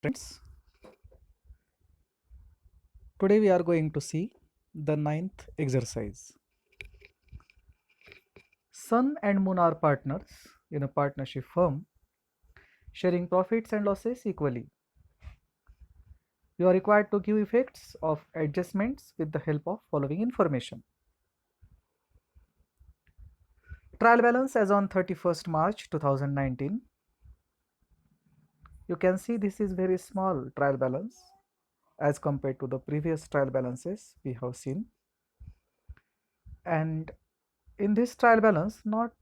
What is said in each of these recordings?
Friends, today we are going to see the ninth exercise. Sun and Moon are partners in a partnership firm, sharing profits and losses equally. You are required to give effects of adjustments with the help of following information. Trial balance as on 31st March 2019. You can see this is very small trial balance as compared to the previous trial balances we have seen. And in this trial balance, not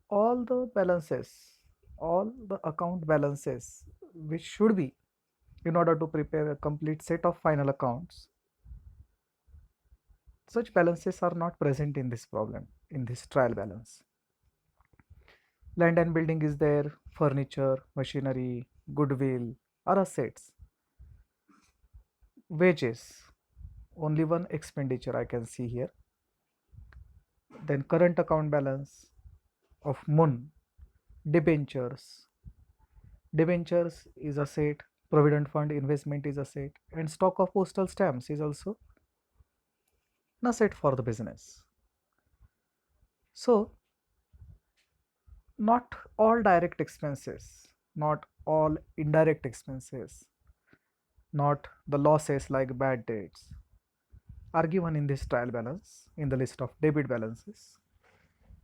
all the balances, all the account balances which should be in order to prepare a complete set of final accounts, such balances are not present in this problem, in this trial balance. Land and building is there, furniture, machinery, goodwill are assets. Wages, only one expenditure I can see here. Then current account balance of Moon, debentures. Debentures is asset, provident fund investment is asset, and stock of postal stamps is also an asset for the business. So, not all direct expenses, not all indirect expenses, not the losses like bad debts are given in this trial balance in the list of debit balances,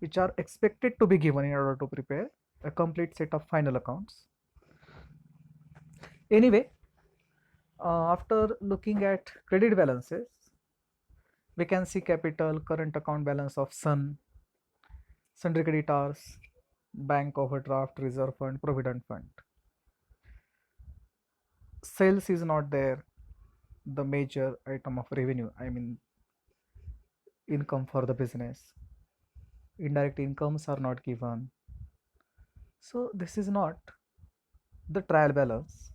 which are expected to be given in order to prepare a complete set of final accounts. Anyway, after looking at credit balances, we can see capital, current account balance of Sun, sundry creditors, bank overdraft, reserve fund, provident fund. Sales is not there, the major item of revenue, I mean income for the business. Indirect incomes are not given. So this is not the trial balance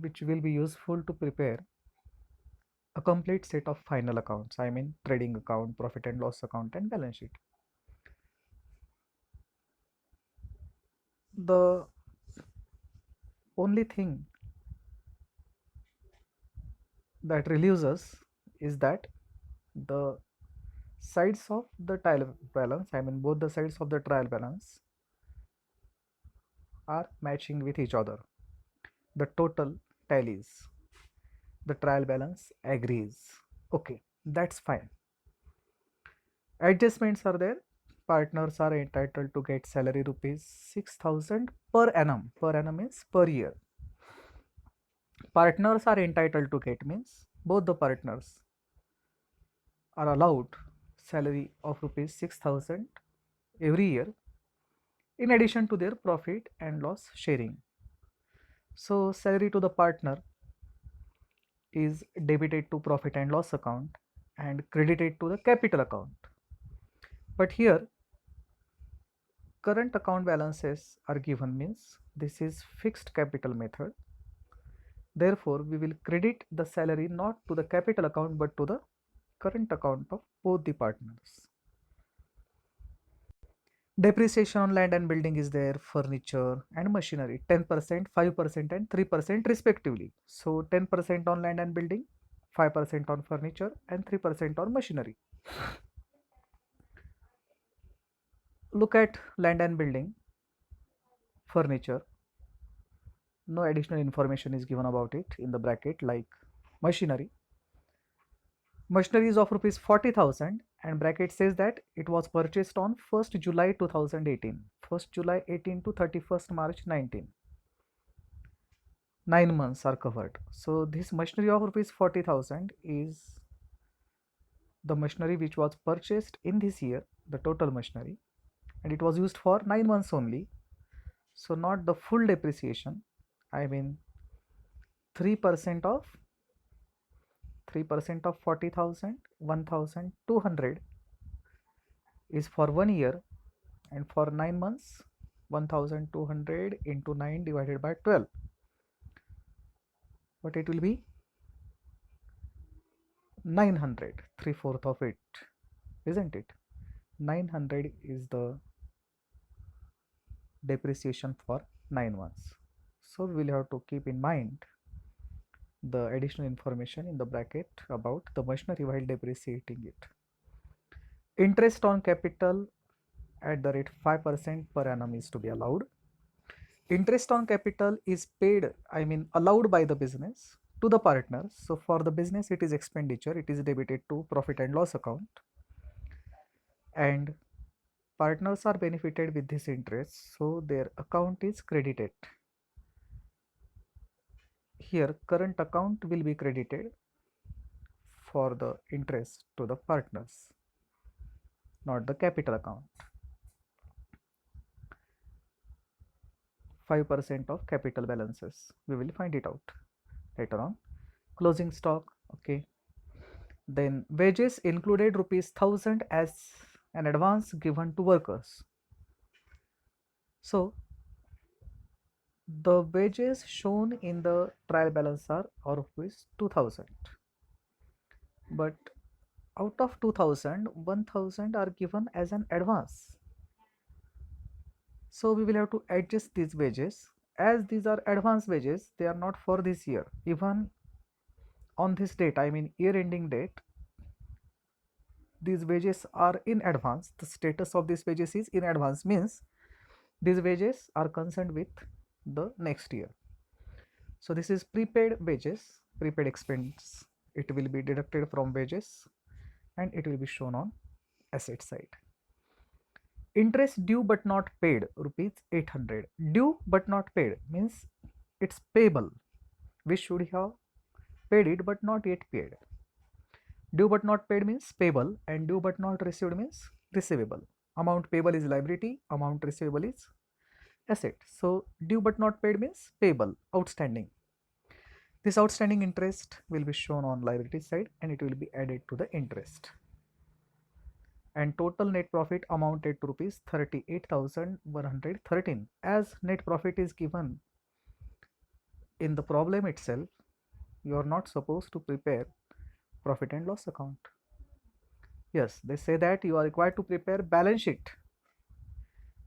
which will be useful to prepare a complete set of final accounts, I mean trading account, profit and loss account, and balance sheet. The only thing that relieves us is that the sides of the trial balance, I mean both the sides of the trial balance are matching with each other. The total tallies, the trial balance agrees. Okay, that's fine. Adjustments are there. Partners are entitled to get salary rupees 6,000 per annum. Per annum means per year. Partners are entitled to get means both the partners are allowed salary of rupees 6,000 every year in addition to their profit and loss sharing. So salary to the partner is debited to profit and loss account and credited to the capital account. But here current account balances are given means this is fixed capital method. Therefore, we will credit the salary not to the capital account but to the current account of both the partners. Depreciation on land and building is there, furniture and machinery 10%, 5% and 3% respectively. So 10% on land and building, 5% on furniture and 3% on machinery. Look at land and building, furniture. No additional information is given about it in the bracket like machinery. Machinery is of rupees 40,000 and bracket says that it was purchased on 1st July 2018. 1st July 18 to 31st March 19. 9 months are covered. So this machinery of rupees 40,000 is the machinery which was purchased in this year, the total machinery, and it was used for 9 months only. So not the full depreciation. I mean 3% of 3% of 40,000, 1,200 is for 1 year, and for 9 months 1,200 into 9 divided by 12, but it will be 900, 3/4 of it, isn't it? 900 is the depreciation for 9 months. So we will have to keep in mind the additional information in the bracket about the machinery while depreciating it. Interest on capital at the rate 5% per annum is to be allowed. Interest on capital is paid, allowed by the business to the partners. So for the business, it is expenditure, it is debited to profit and loss account. And partners are benefited with this interest, so their account is credited. Here, current account will be credited for the interest to the partners, not the capital account. 5% of capital balances. We will find it out later on. Closing stock, okay. Then wages included rupees 1000 as an advance given to workers. So the wages shown in the trial balance are rupees 2000. But out of 2000, 1000 are given as an advance. So we will have to adjust these wages. As these are advance wages, they are not for this year. Even on this date, year ending date, these wages are in advance. The status of these wages is in advance, means these wages are concerned with the next year. So this is prepaid wages, prepaid expense. It will be deducted from wages and it will be shown on asset side. Interest due but not paid, rupees 800. Due but not paid means it's payable. We should have paid it but not yet paid. Due but not paid means payable, and due but not received means receivable. Amount payable is liability, amount receivable is asset. So due but not paid means payable, outstanding. This outstanding interest will be shown on liability side and it will be added to the interest. And total net profit amounted to rupees 38,113. As net profit is given in the problem itself, you are not supposed to prepare profit and loss account. Yes, they say that you are required to prepare balance sheet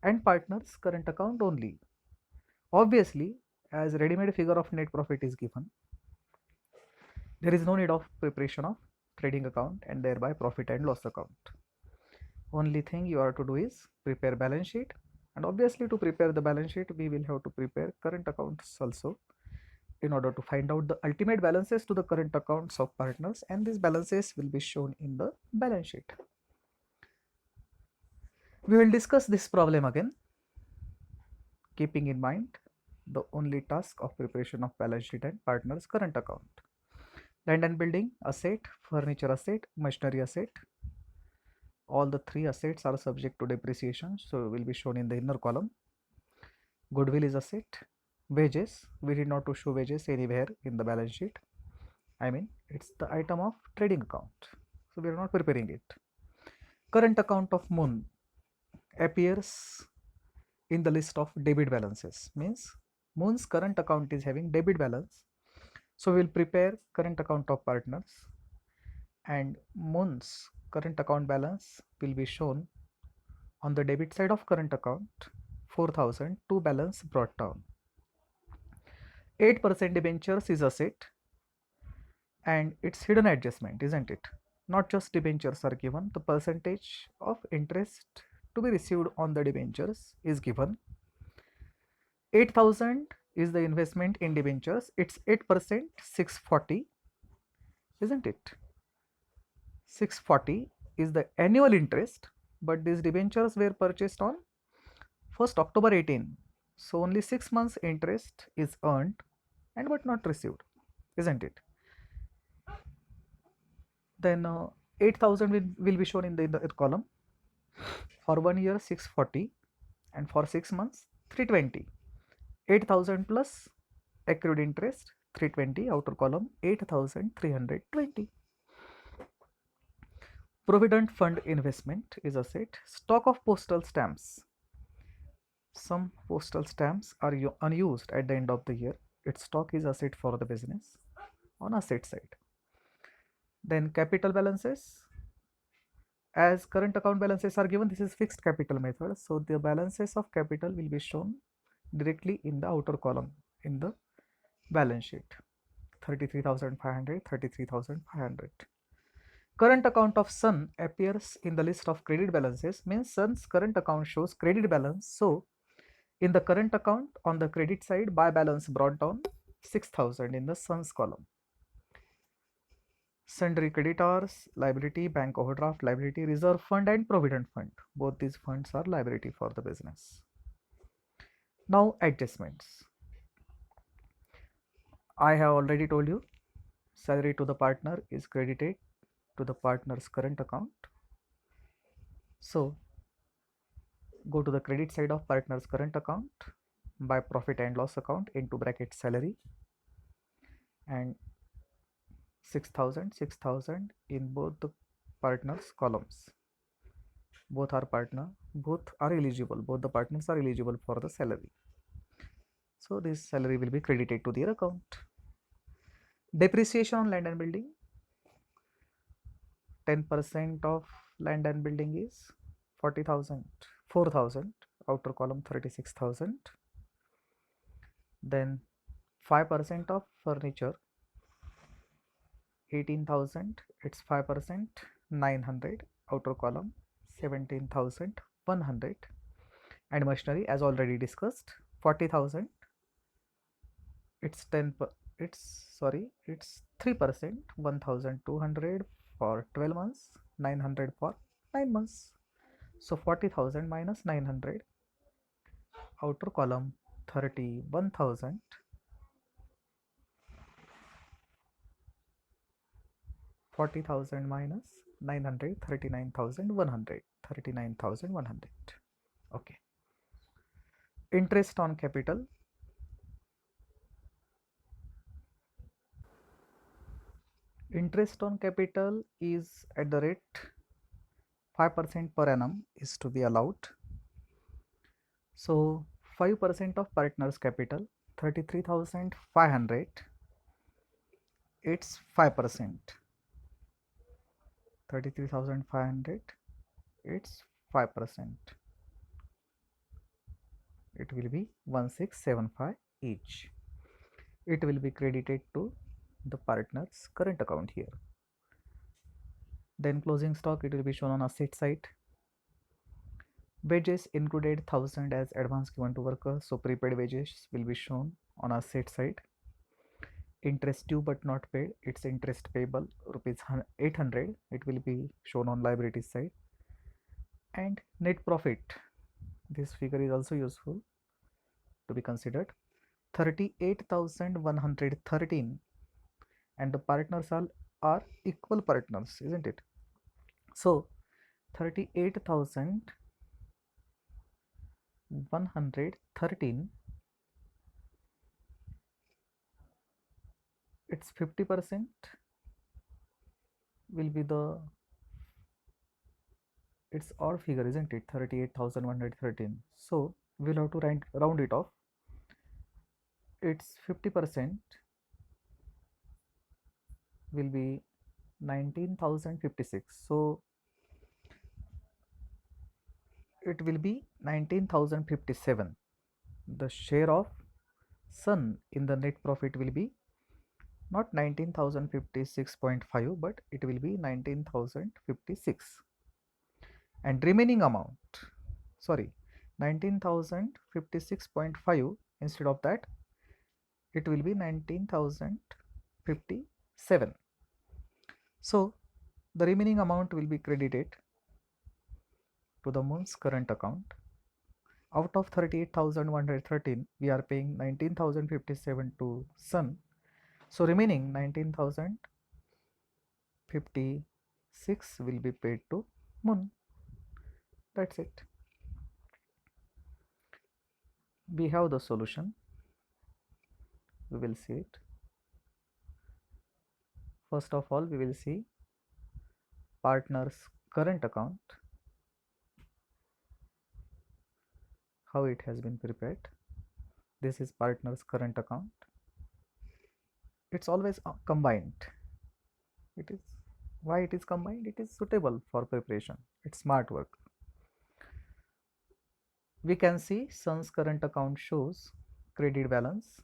and partners current account only. Obviously, as ready-made figure of net profit is given, there is no need of preparation of trading account and thereby profit and loss account. Only thing you are to do is prepare balance sheet, and obviously to prepare the balance sheet we will have to prepare current accounts also in order to find out the ultimate balances to the current accounts of partners, and these balances will be shown in the balance sheet. We will discuss this problem again, keeping in mind the only task of preparation of balance sheet and partners current account. Land and building asset, furniture asset, machinery asset. All the three assets are subject to depreciation, so will be shown in the inner column. Goodwill is asset. Wages, we did not to show wages anywhere in the balance sheet. It's the item of trading account, so we are not preparing it. Current account of Moon appears in the list of debit balances, means Moon's current account is having debit balance, so we will prepare current account of partners, and Moon's current account balance will be shown on the debit side of current account, 4,000 to balance brought down. 8% debentures is asset and it's hidden adjustment, isn't it? Not just debentures are given, the percentage of interest to be received on the debentures is given. 8,000 is the investment in debentures, it's 8%, 640, isn't it? 640 is the annual interest, but these debentures were purchased on 1st October 18, so only 6 months interest is earned and but not received, isn't it? Then 8,000 will be shown in the column. For 1 year 640 and for 6 months 320. 8,000 plus accrued interest 320, outer column 8,320. Provident fund investment is asset. Stock of postal stamps. Some postal stamps are unused at the end of the year. Its stock is asset for the business on asset side. Then capital balances. As current account balances are given, this is fixed capital method, so the balances of capital will be shown directly in the outer column in the balance sheet. 33,500, 33,500. Current account of Sun appears in the list of credit balances, means Sun's current account shows credit balance. So in the current account on the credit side, buy balance brought down 6,000 in the Sun's column. Sundry creditors, liability, bank overdraft liability, reserve fund and provident fund. Both these funds are liability for the business. Now adjustments. I have already told you salary to the partner is credited to the partner's current account. So go to the credit side of partner's current account, by profit and loss account into bracket salary, and 6,000 6,000 in both the partners columns. Both are eligible, both the partners are eligible for the salary, so this salary will be credited to their account. Depreciation on land and building, 10% of land and building is 40,000, 4,000, outer column 36,000. Then 5% of furniture, 18,000, it's 5%, 900, outer column 17,100. And machinery, as already discussed, 40,000, it's 3%, 1,200 for 12 months, 900 for 9 months. So 40,000 minus 900, outer column 31,000, 40,000 minus 900, 39,100, 39,100. Okay. Interest on capital, interest on capital is at the rate 5% per annum is to be allowed. So 5% of partner's capital, 33,500, it's 5%. 33,500, it's 5%. It will be 1675 each. It will be credited to the partner's current account here. Then closing stock, it will be shown on asset side. Wages included 1,000 as advance given to workers, so prepaid wages will be shown on asset side. Interest due but not paid, it's interest payable rupees 800, it will be shown on liability side. And net profit, this figure is also useful to be considered, 38,113, and the partners are equal partners, isn't it? So 38,113, it's 50% will be the, it's odd figure, isn't it? 38,113. So we'll have to round it off. It's 50% will be 19,056. So it will be 19,057. The share of Sun in the net profit will be not 19,056.5, but it will be 19,056. And remaining amount, sorry, 19,056.5, instead of that, it will be 19,057. So the remaining amount will be credited to the Moon's current account. Out of 38,113, we are paying 19,057 to Sun. So remaining 19,056 will be paid to Moon. That's it. We have the solution. We will see it. First of all, we will see partner's current account, how it has been prepared. This is partner's current account. It's always combined. It is, why it is combined? It is suitable for preparation. It's smart work. We can see Sun's current account shows credit balance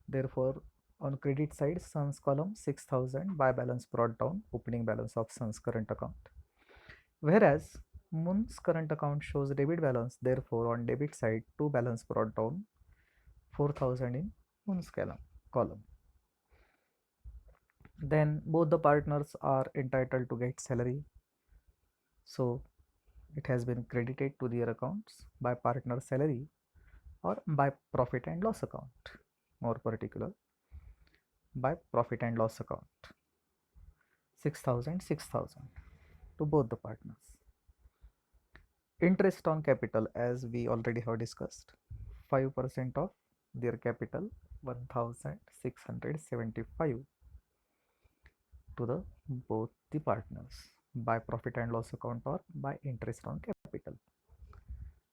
Therefore, on credit side, Sun's column 6,000 by balance brought down, opening balance of Sun's current account. Whereas Moon's current account shows debit balance, therefore on debit side, to balance brought down 4,000 in Moon's column. Then both the partners are entitled to get salary, so it has been credited to their accounts by partner salary or by profit and loss account, more particular by profit and loss account. 6,000 to both the partners. Interest on capital, as we already have discussed, 5% of their capital, 1,675 to the both the partners by profit and loss account or by interest on capital.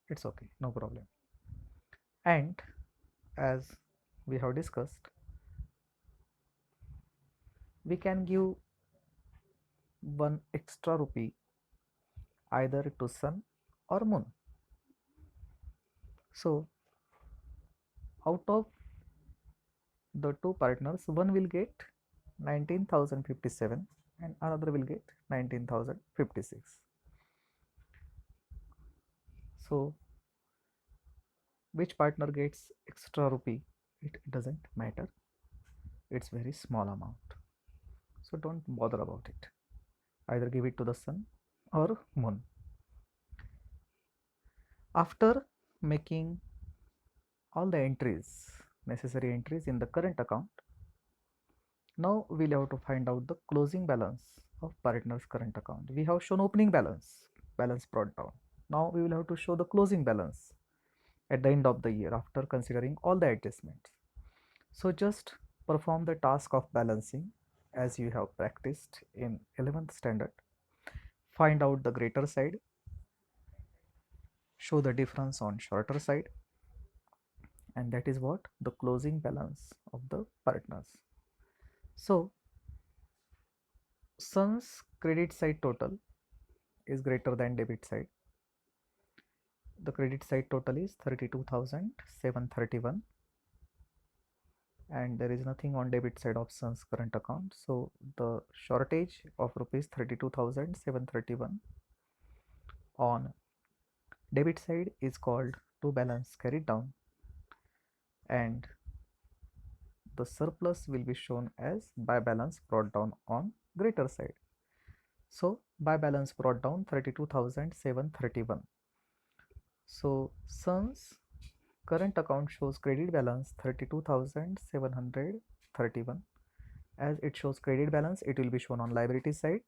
It's okay, no problem. And as we have discussed, we can give one extra rupee either to Sun or Moon. So out of the two partners, one will get 19,057 and another will get 19,056. So which partner gets extra rupee, it doesn't matter, it's very small amount, so don't bother about it. Either give it to the Sun or Moon. After making all the necessary entries in the current account, now we'll have to find out the closing balance of partner's current account. We have shown opening balance brought down. Now we will have to show the closing balance at the end of the year after considering all the adjustments. So just perform the task of balancing as you have practiced in 11th standard. Find out the greater side, show the difference on shorter side, and that is what the closing balance of the partners. So Sun's credit side total is greater than debit side. The credit side total is 32,731 and there is nothing on debit side of Sun's current account. So the shortage of rupees 32,731 on debit side is called to balance carried down, and the surplus will be shown as by balance brought down on greater side. So by balance brought down 32,731. So Sun's current account shows credit balance 32,731. As it shows credit balance, it will be shown on liability side.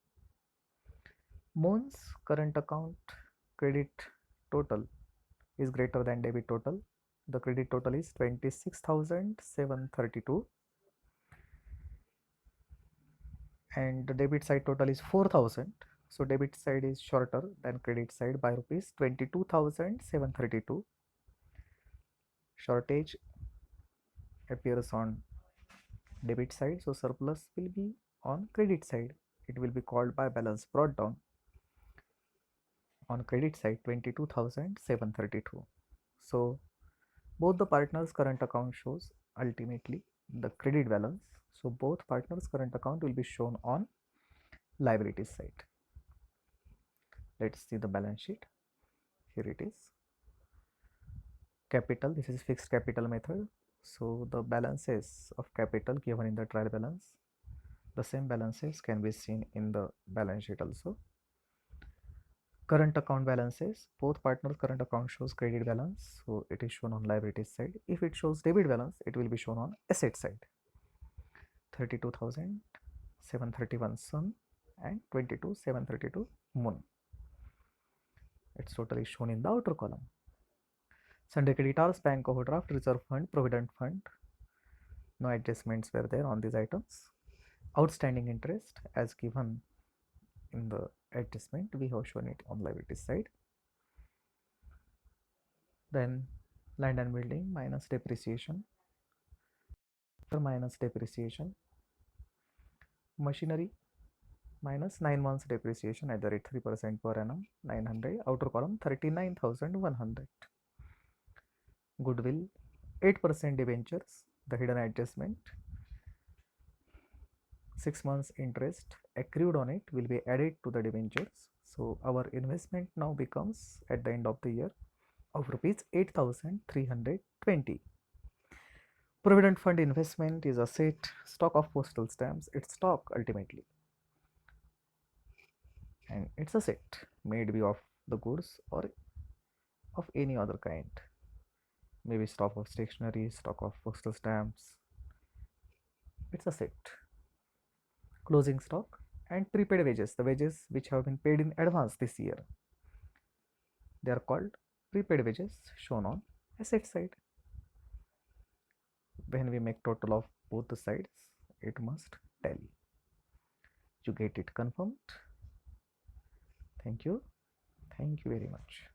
Moon's current account credit total is greater than debit total. The credit total is 26,732 and the debit side total is 4,000. So debit side is shorter than credit side by rupees 22,732. Shortage appears on debit side, so surplus will be on credit side. It will be called by balance brought down. On credit side 22,732. So both the partners current account shows ultimately the credit balance. So both partners current account will be shown on liability side. Let's see the balance sheet. Here it is. Capital, this is fixed capital method. So the balances of capital given in the trial balance, the same balances can be seen in the balance sheet also. Current account balances, both partners current account shows credit balance, so it is shown on liability side. If it shows debit balance, it will be shown on asset side. 32,731 Sun and 22,732 Moon. Its total is shown in the outer column. Sundry creditors, bank overdraft, reserve fund, provident fund. No adjustments were there on these items. Outstanding interest as given in the adjustment, we have shown it on liability side. Then land and building minus depreciation, machinery minus 9 months depreciation at the rate 3% per annum, 900. Outer column 39,100. Goodwill 8% debentures the hidden adjustment. 6 months interest accrued on it will be added to the debentures. So our investment now becomes at the end of the year of rupees 8,320. Provident fund investment is asset, stock of postal stamps, it's stock ultimately. And it's a set, made be of the goods or of any other kind. Maybe stock of stationery, stock of postal stamps. It's a set. Closing stock and prepaid wages, the wages which have been paid in advance this year. They are called prepaid wages shown on asset side. When we make total of both the sides, it must tally. You get it confirmed? Thank you. Thank you very much.